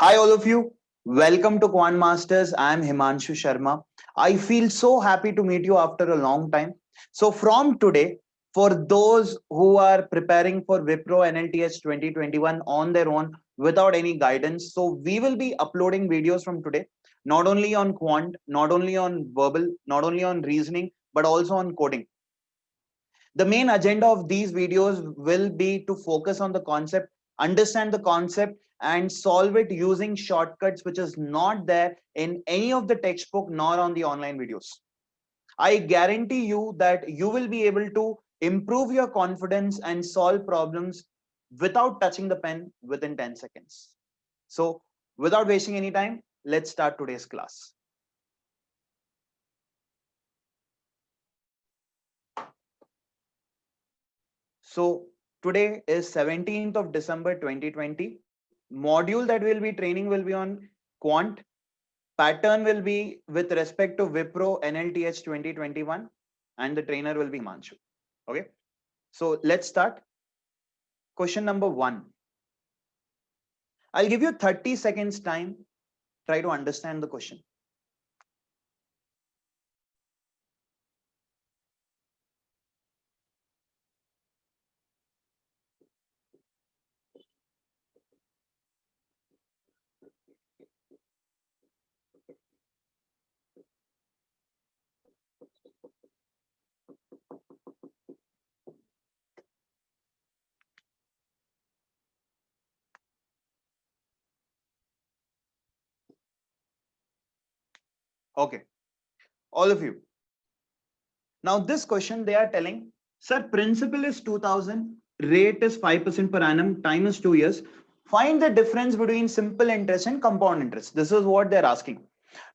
Hi, all of you. Welcome to Quant Masters. I'm Himanshu Sharma. I feel so happy to meet you after a long time. So, from today, for those who are preparing for Wipro NLTS 2021 on their own without any guidance, so we will be uploading videos from today, not only on quant, not only on verbal, not only on reasoning, but also on coding. The main agenda of these videos will be to focus on the concept, understand the concept, and solve it using shortcuts which is not there in any of the textbook nor on the online videos. I guarantee you that you will be able to improve your confidence and solve problems without touching the pen within 10 seconds. So, without wasting any time, let's start today's class. So today is 17th of December 2020. Module that we'll be training will be on quant. Pattern will be with respect to Wipro NLTH 2021 and the trainer will be Himanshu. Okay. So let's start. Question number 1. I'll give you 30 seconds time. Try to understand the question. Okay. All of you. Now this question they are telling, sir, principal is 2000, rate is 5% per annum, time is 2 years. Find the difference between simple interest and compound interest. This is what they're asking.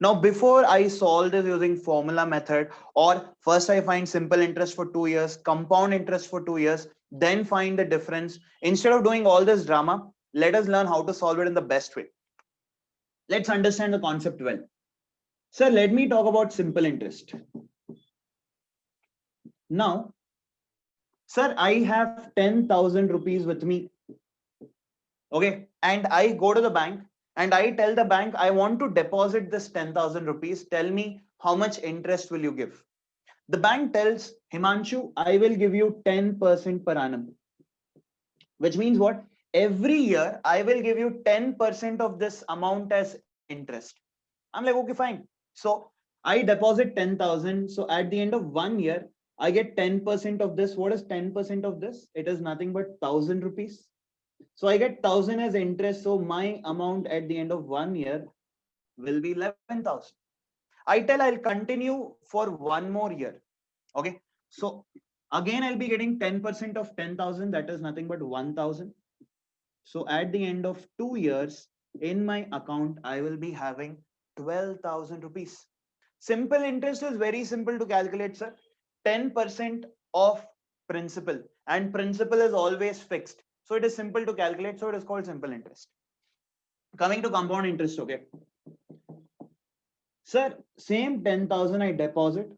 Now, before I solve this using formula method, or first I find simple interest for 2 years, compound interest for 2 years, then find the difference. Instead of doing all this drama, let us learn how to solve it in the best way. Let's understand the concept well. Sir, let me talk about simple interest. Now, sir, I have 10,000 rupees with me. Okay. And I go to the bank and I tell the bank, I want to deposit this 10,000 rupees. Tell me how much interest will you give? The bank tells Himanshu, I will give you 10% per annum, which means what? Every year, I will give you 10% of this amount as interest. I'm like, okay, fine. So I deposit 10,000. So at the end of 1 year, I get 10% of this. What is 10% of this? It is nothing but 1,000 rupees. So I get 1,000 as interest. So my amount at the end of 1 year will be 11,000. I tell I'll continue for one more year. Okay. So again, I'll be getting 10% of 10,000. That is nothing but 1,000. So at the end of 2 years in my account, I will be having 12,000 rupees. Simple interest is very simple to calculate, sir. 10% of principal, and principal is always fixed. So it is simple to calculate. So it is called simple interest. Coming to compound interest, okay. Sir, same 10,000 I deposit.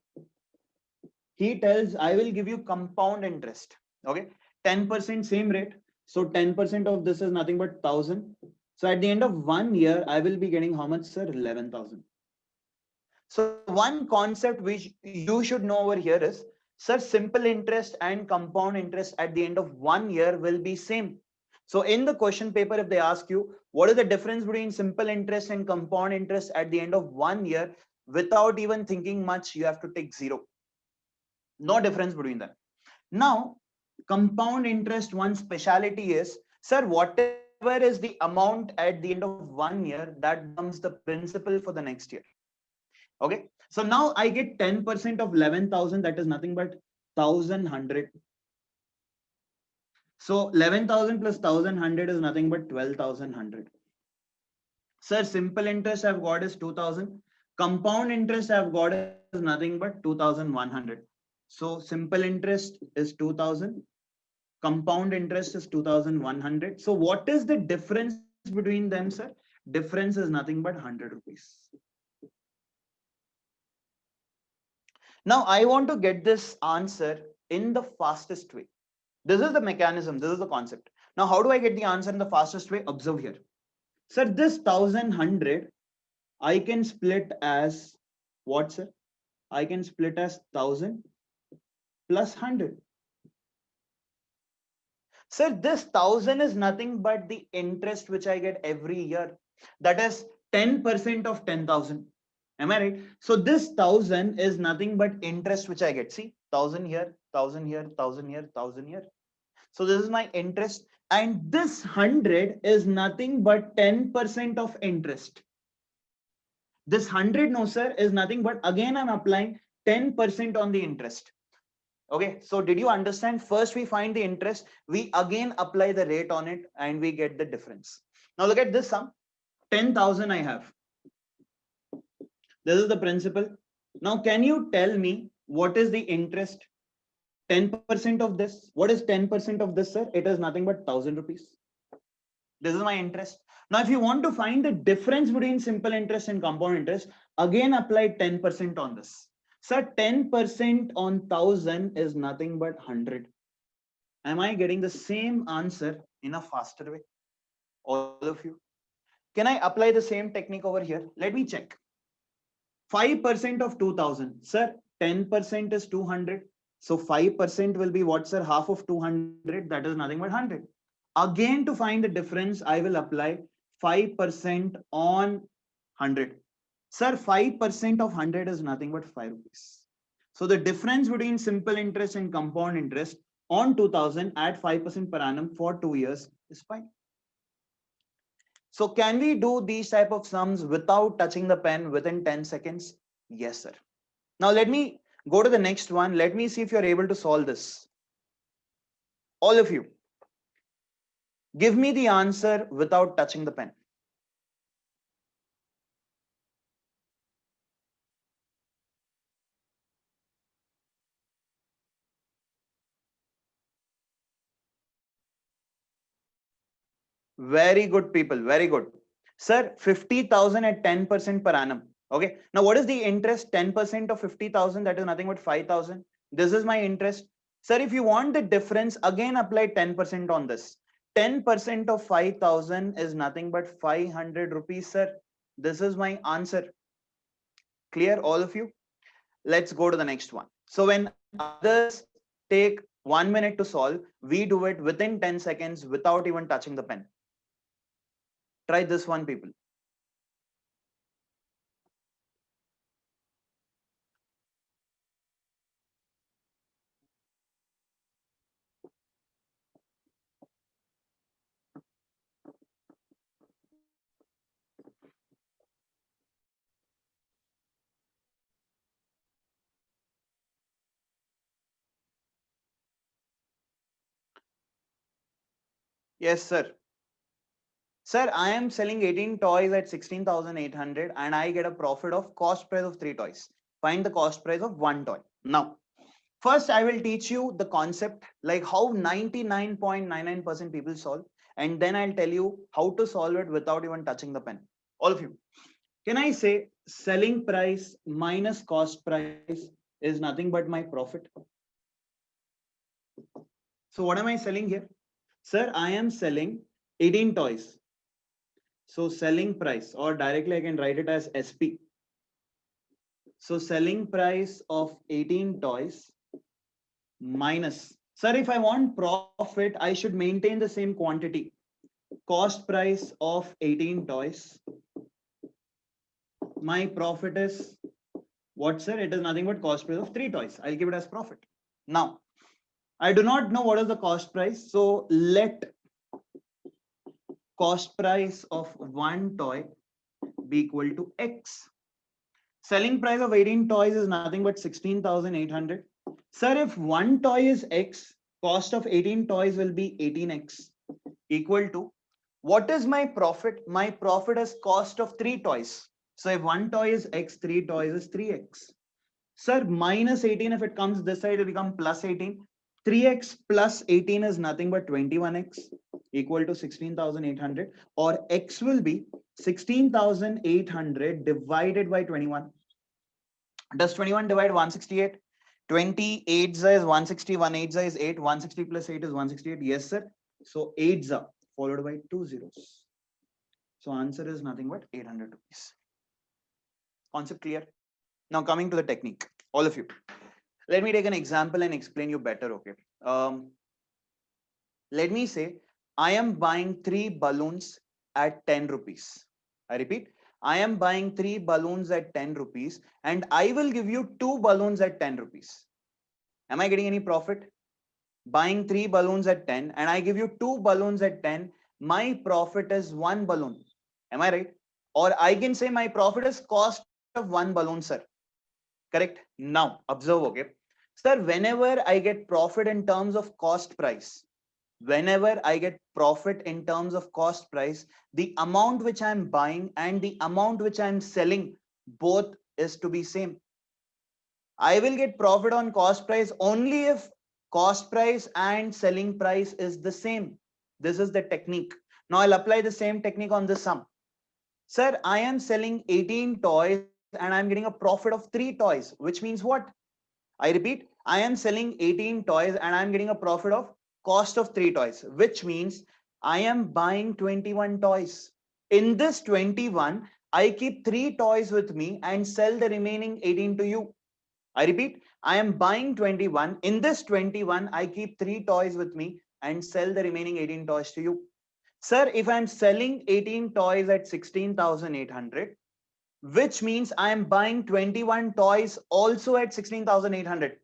He tells I will give you compound interest. Okay. 10% same rate. So 10% of this is nothing but 1,000. So at the end of 1 year, I will be getting how much, sir? 11,000. So one concept which you should know over here is, sir, simple interest and compound interest at the end of 1 year will be same. So in the question paper, if they ask you, what is the difference between simple interest and compound interest at the end of 1 year, without even thinking much, you have to take zero. No difference between them. Now, compound interest, one speciality is, sir, whatever is the amount at the end of 1 year, that becomes the principal for the next year. Okay. So now I get 10% of 11,000. That is nothing but 1,100. So 11,000 plus 1,100 is nothing but 12,100. Sir, simple interest I've got is 2,000. Compound interest I've got is nothing but 2,100. So simple interest is 2,000. Compound interest is 2,100. So what is the difference between them, sir? Difference is nothing but 100 rupees. Now I want to get this answer in the fastest way. This is the mechanism. This is the concept. Now, how do I get the answer in the fastest way? Observe here. Sir, this 1100 I can split as what, sir? I can split as 1000 plus 100. Sir, this 1000 is nothing but the interest which I get every year. That is 10% of 10,000. Am I right? So this 1000 is nothing but interest which I get. See, 1000 here, 1000 here, 1000 here, 1000 here. So this is my interest. And this 100 is nothing but 10% of interest. This 100, no, sir, is nothing but again, I'm applying 10% on the interest. Okay, so did you understand? First, we find the interest, we again apply the rate on it, and we get the difference. Now look at this sum, 10,000 I have. This is the principal. Now, can you tell me what is the interest? 10% of this. What is 10% of this, sir? It is nothing but 1,000 rupees. This is my interest. Now, if you want to find the difference between simple interest and compound interest, again apply 10% on this. Sir, 10% on 1,000 is nothing but 100. Am I getting the same answer in a faster way? All of you. Can I apply the same technique over here? Let me check. 5% of 2000. Sir, 10% is 200. So 5% will be what, sir? Half of 200. That is nothing but 100. Again, to find the difference, I will apply 5% on 100. Sir, 5% of 100 is nothing but 5 rupees. So the difference between simple interest and compound interest on 2000 at 5% per annum for 2 years is 5. So can we do these type of sums without touching the pen within 10 seconds? Yes, sir. Now let me go to the next one. Let me see if you're able to solve this. All of you, give me the answer without touching the pen. Very good, people. Very good. Sir, 50,000 at 10% per annum. Okay. Now, what is the interest? 10% of 50,000, that is nothing but 5,000. This is my interest. Sir, if you want the difference, again apply 10% on this. 10% of 5,000 is nothing but 500 rupees, sir. This is my answer. Clear, all of you? Let's go to the next one. So when others take 1 minute to solve, we do it within 10 seconds without even touching the pen. Try this one, people. Yes, sir. Sir, I am selling 18 toys at 16,800 and I get a profit of cost price of 3 toys. Find the cost price of 1 toy. Now, first I will teach you the concept, like how 99.99% people solve, and then I'll tell you how to solve it without even touching the pen. All of you. Can I say selling price minus cost price is nothing but my profit? So what am I selling here? Sir, I am selling 18 toys. So selling price, or directly I can write it as SP. So selling price of 18 toys minus, sir, if I want profit, I should maintain the same quantity. Cost price of 18 toys. My profit is what, sir? It is nothing but cost price of 3 toys. I'll give it as profit. Now, I do not know what is the cost price. So let cost price of 1 toy be equal to X. Selling price of 18 toys is nothing but 16,800. Sir, if 1 toy is X, cost of 18 toys will be 18X equal to, what is my profit? My profit is cost of 3 toys. So if 1 toy is X, 3 toys is 3X. Sir, minus 18, if it comes this side, it will become plus 18. 3X plus 18 is nothing but 21X equal to 16,800, or X will be 16,800 divided by 21. Does 21 divide 168? 28 is 160, 1 8 is 8, 160 plus 8 is 168. Yes, sir. So 8 followed by 2 zeros. So answer is nothing but 800 rupees. Concept clear? Now coming to the technique, all of you. Let me take an example and explain you better, okay? Let me say I am buying 3 balloons at 10 rupees. I repeat, I am buying 3 balloons at 10 rupees and I will give you 2 balloons at 10 rupees. Am I getting any profit? Buying 3 balloons at 10 and I give you 2 balloons at 10, my profit is 1 balloon. Am I right? Or I can say my profit is cost of 1 balloon, sir. Correct? Now observe, okay? Sir, whenever I get profit in terms of cost price, whenever I get profit in terms of cost price, the amount which I'm buying and the amount which I'm selling, both is to be same. I will get profit on cost price only if cost price and selling price is the same. This is the technique. Now I'll apply the same technique on the sum. Sir, I am selling 18 toys and I'm getting a profit of 3 toys, which means what? I repeat, I am selling 18 toys and I'm getting a profit of cost of 3 toys, which means I am buying 21 toys. In this 21, I keep 3 toys with me and sell the remaining 18 to you. I repeat, I am buying 21. In this 21, I keep 3 toys with me and sell the remaining 18 toys to you. Sir, if I'm selling 18 toys at 16,800, which means I am buying 21 toys also at 16,800.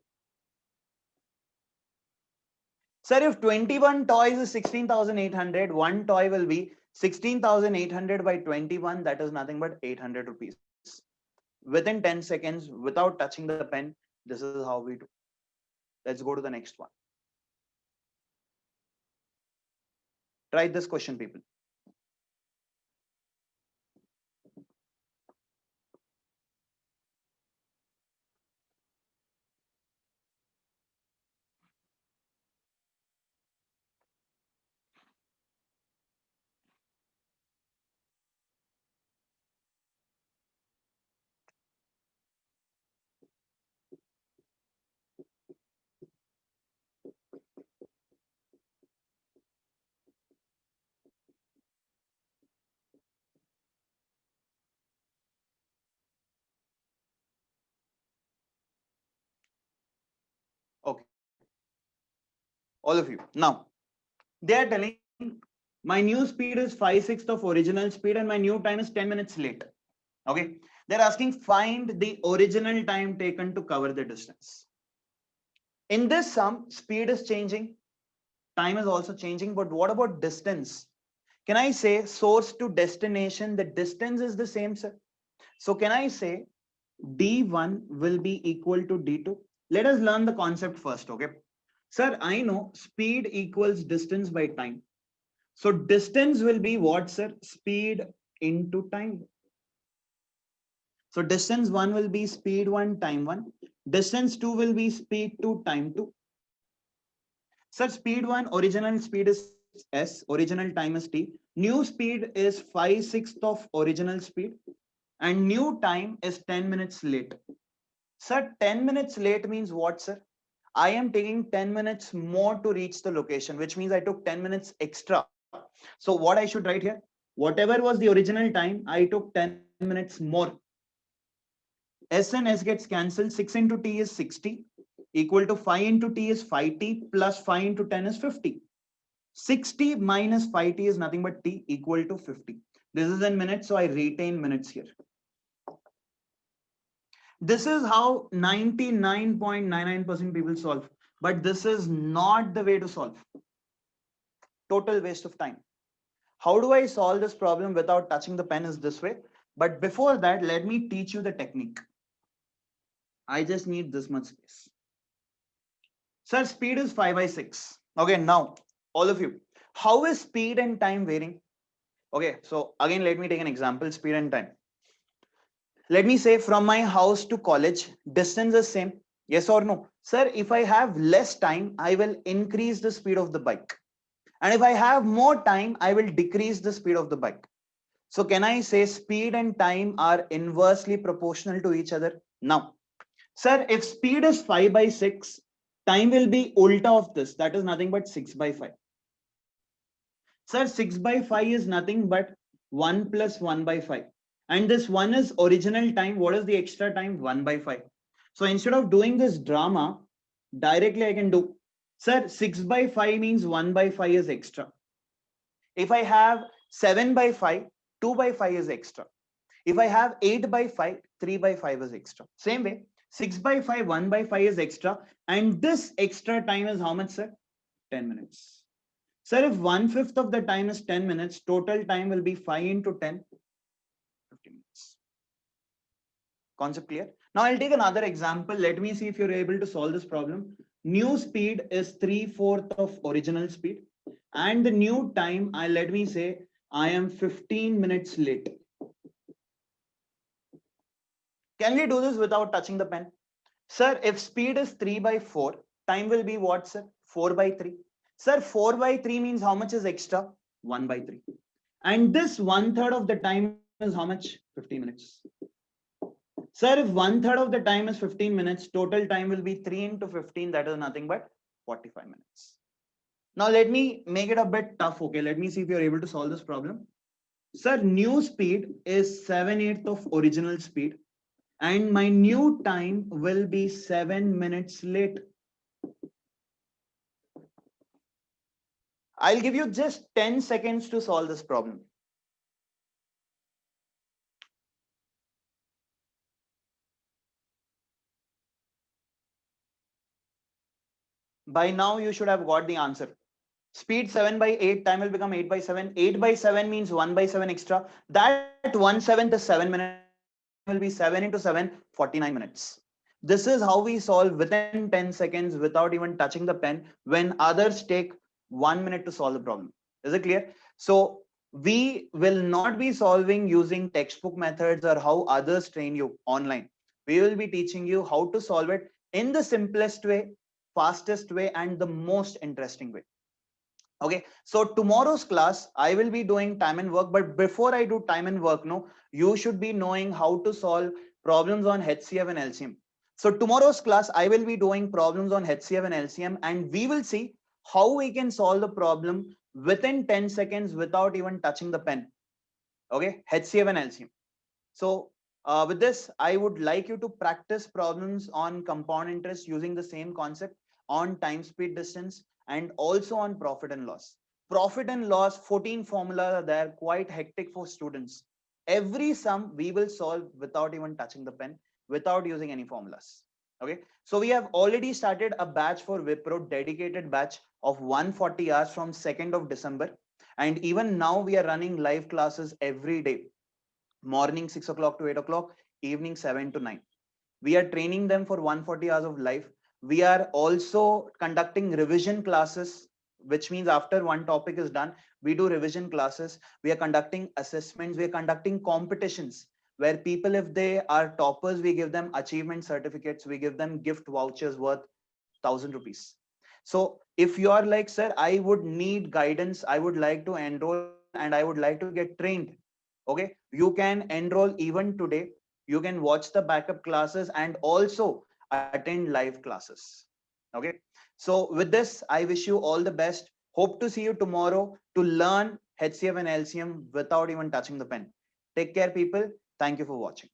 Sir, if 21 toys is 16,800, one toy will be 16,800 by 21. That is nothing but 800 rupees. Within 10 seconds, without touching the pen, this is how we do. Let's go to the next one. Try this question, people. Okay, all of you. Now, they are telling my new speed is 5/6 of original speed and my new time is 10 minutes late. Okay, they're asking find the original time taken to cover the distance. In this sum, speed is changing, time is also changing, but what about distance? Can I say source to destination, the distance is the same, sir? So can I say D1 will be equal to D2? Let us learn the concept first, okay? Sir, I know speed equals distance by time. So distance will be what, sir? Speed into time. So distance 1 will be speed 1 time 1. Distance 2 will be speed 2 time 2. Sir, speed 1, original speed is S, original time is T. New speed is 5/6 of original speed. And new time is 10 minutes late. Sir, 10 minutes late means what, sir? I am taking 10 minutes more to reach the location, which means I took 10 minutes extra. So what I should write here? Whatever was the original time, I took 10 minutes more. S and S gets cancelled. 6 into T is 60 equal to 5 into T is 5T plus 5 into 10 is 50. 60 minus 5T is nothing but T equal to 50. This is in minutes, so I retain minutes here. This is how 99.99% people solve, but this is not the way to solve. Total waste of time. How do I solve this problem without touching the pen is this way. But before that, let me teach you the technique. I just need this much space. Sir, speed is 5/6. Okay, now all of you, how is speed and time varying? Okay, so again, let me take an example, speed and time. Let me say from my house to college, distance is same. Yes or no? Sir, if I have less time, I will increase the speed of the bike. And if I have more time, I will decrease the speed of the bike. So can I say speed and time are inversely proportional to each other? Now, sir, if speed is 5/6, time will be ulta of this. That is nothing but 6/5. Sir, 6/5 is nothing but 1 plus 1 by 5. And this 1 is original time. What is the extra time? 1 by 5. So instead of doing this drama, directly I can do, sir, 6 by 5 means 1 by 5 is extra. If I have 7 by 5, 2 by 5 is extra. If I have 8 by 5, 3 by 5 is extra. Same way, 6 by 5, 1 by 5 is extra. And this extra time is how much, sir? 10 minutes. Sir, if 1/5 of the time is 10 minutes, total time will be 5 into 10, 50 minutes. Concept clear? Now I'll take another example. Let me see if you're able to solve this problem. New speed is 3/4 of original speed. And the new time, let me say, I am 15 minutes late. Can we do this without touching the pen? Sir, if speed is 3 by 4, time will be what, sir? 4 by 3. Sir, 4 by 3 means how much is extra? 1 by 3. And this 1/3 of the time is how much? 15 minutes. Sir, if 1/3 of the time is 15 minutes, total time will be 3 into 15. That is nothing but 45 minutes. Now let me make it a bit tough. Okay, let me see if you're able to solve this problem. Sir, new speed is 7/8 of original speed. And my new time will be 7 minutes late. I'll give you just 10 seconds to solve this problem. By now, you should have got the answer. Speed 7 by 8, time will become 8 by 7. 8 by 7 means 1 by 7 extra. That 1/7 is 7 minutes. Will be 7 into 7, 49 minutes. This is how we solve within 10 seconds without even touching the pen when others take 1 minute to solve the problem. Is it clear? So we will not be solving using textbook methods or how others train you online. We will be teaching you how to solve it in the simplest way, fastest way, and the most interesting way. Okay, so tomorrow's class, I will be doing time and work, but before I do time and work, no, you should be knowing how to solve problems on HCF and LCM. So tomorrow's class, I will be doing problems on HCF and LCM, and we will see how we can solve the problem within 10 seconds without even touching the pen. Okay, HCF and LCM. So with this, I would like you to practice problems on compound interest using the same concept on time, speed, distance, and also on profit and loss. Profit and loss, 14 formulas are there, quite hectic for students. Every sum we will solve without even touching the pen, without using any formulas. Okay, so we have already started a batch for Wipro, dedicated batch of 140 hours from 2nd of December. And even now we are running live classes every day. Morning 6 o'clock to 8 o'clock, evening 7 to 9. We are training them for 140 hours of life. We are also conducting revision classes, which means after one topic is done, we do revision classes. We are conducting assessments. We are conducting competitions where people, if they are toppers, we give them achievement certificates. We give them gift vouchers worth 1,000 rupees. So if you are like, sir, I would need guidance, I would like to enroll and I would like to get trained. Okay, you can enroll even today. You can watch the backup classes and also attend live classes. Okay, so with this, I wish you all the best. Hope to see you tomorrow to learn HCF and LCM without even touching the pen. Take care, people. Thank you for watching.